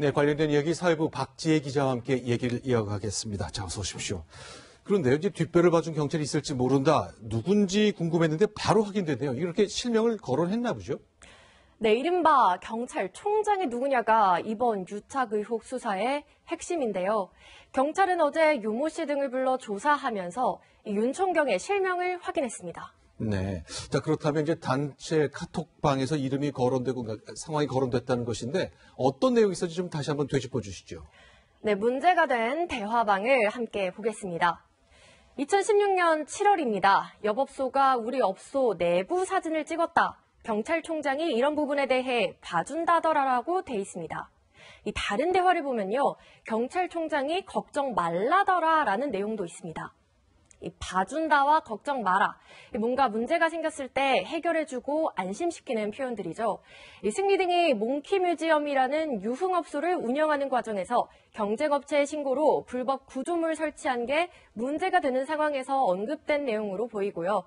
네, 관련된 이야기 사회부 박지혜 기자와 함께 얘기를 이어가겠습니다. 자, 어서 오십시오. 그런데요, 이제 뒷배를 봐준 경찰이 있을지 모른다. 누군지 궁금했는데 바로 확인됐네요. 이렇게 실명을 거론했나 보죠? 네, 이른바 경찰총장이 누구냐가 이번 유착 의혹 수사의 핵심인데요. 경찰은 어제 유모 씨 등을 불러 조사하면서 윤총경의 실명을 확인했습니다. 네. 자, 그렇다면 이제 단체 카톡방에서 이름이 거론되고 상황이 거론됐다는 것인데 어떤 내용이 있었는지 좀 다시 한번 되짚어 주시죠. 네, 문제가 된 대화방을 함께 보겠습니다. 2016년 7월입니다. 옆업소가 우리 업소 내부 사진을 찍었다. 경찰총장이 이런 부분에 대해 봐준다더라라고 돼 있습니다. 이 다른 대화를 보면요. 경찰총장이 걱정 말라더라라는 내용도 있습니다. 이 봐준다와 걱정 마라. 뭔가 문제가 생겼을 때 해결해주고 안심시키는 표현들이죠. 이 승리 등이 몽키뮤지엄이라는 유흥업소를 운영하는 과정에서 경쟁업체의 신고로 불법 구조물 설치한 게 문제가 되는 상황에서 언급된 내용으로 보이고요.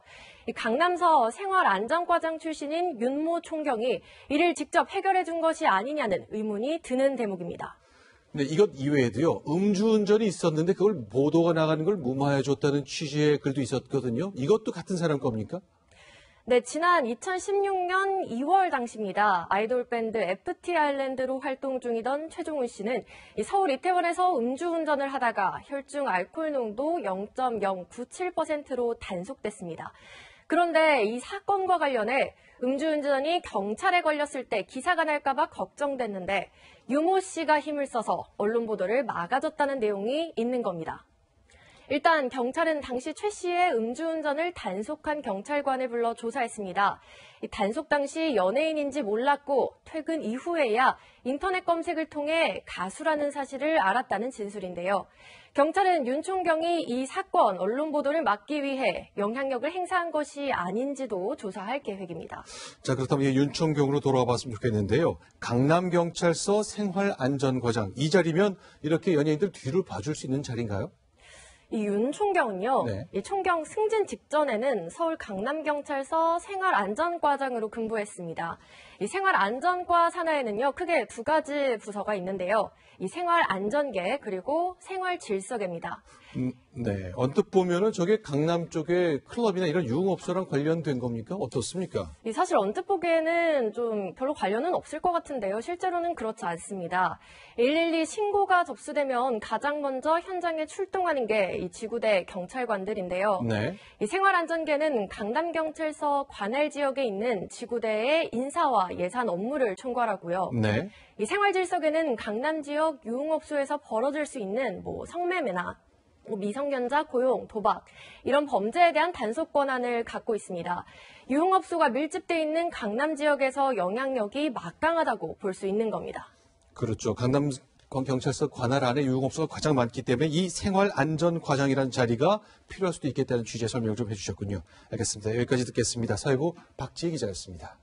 이 강남서 생활안전과장 출신인 윤모 총경이 이를 직접 해결해준 것이 아니냐는 의문이 드는 대목입니다. 네, 이것 이외에도요, 음주운전이 있었는데 그걸 보도가 나가는 걸 무마해줬다는 취지의 글도 있었거든요. 이것도 같은 사람 겁니까? 네, 지난 2016년 2월 당시입니다. 아이돌 밴드 FT 아일랜드로 활동 중이던 최종훈 씨는 서울 이태원에서 음주운전을 하다가 혈중 알코올 농도 0.097%로 단속됐습니다. 그런데 이 사건과 관련해 음주운전이 경찰에 걸렸을 때 기사가 날까봐 걱정됐는데 유모 씨가 힘을 써서 언론 보도를 막아줬다는 내용이 있는 겁니다. 일단 경찰은 당시 최 씨의 음주운전을 단속한 경찰관을 불러 조사했습니다. 이 단속 당시 연예인인지 몰랐고 퇴근 이후에야 인터넷 검색을 통해 가수라는 사실을 알았다는 진술인데요. 경찰은 윤 총경이 이 사건 언론 보도를 막기 위해 영향력을 행사한 것이 아닌지도 조사할 계획입니다. 자, 그렇다면 윤 총경으로 돌아와 봤으면 좋겠는데요. 강남경찰서 생활안전과장, 이 자리면 이렇게 연예인들 뒤를 봐줄 수 있는 자리인가요? 이 윤 총경은요, 네. 이 총경 승진 직전에는 서울 강남경찰서 생활안전과장으로 근무했습니다. 이 생활안전과 산하에는요, 크게 두 가지 부서가 있는데요. 이 생활안전계 그리고 생활질서계입니다. 네, 언뜻 보면은 저게 강남 쪽에 클럽이나 이런 유흥업소랑 관련된 겁니까? 어떻습니까? 사실 언뜻 보기에는 좀 별로 관련은 없을 것 같은데요. 실제로는 그렇지 않습니다. 112 신고가 접수되면 가장 먼저 현장에 출동하는 게 이 지구대 경찰관들인데요. 네. 이 생활안전계는 강남경찰서 관할 지역에 있는 지구대의 인사와 예산 업무를 총괄하고요. 네. 이 생활질서계는 강남 지역 유흥업소에서 벌어질 수 있는 성매매나 미성년자 고용, 도박 이런 범죄에 대한 단속 권한을 갖고 있습니다. 유흥업소가 밀집돼 있는 강남 지역에서 영향력이 막강하다고 볼 수 있는 겁니다. 그렇죠. 강남 경찰서 관할 안에 유흥업소가 가장 많기 때문에 이 생활안전과장이라는 자리가 필요할 수도 있겠다는 취지의 설명을 좀 해주셨군요. 알겠습니다. 여기까지 듣겠습니다. 사회부 박지혜 기자였습니다.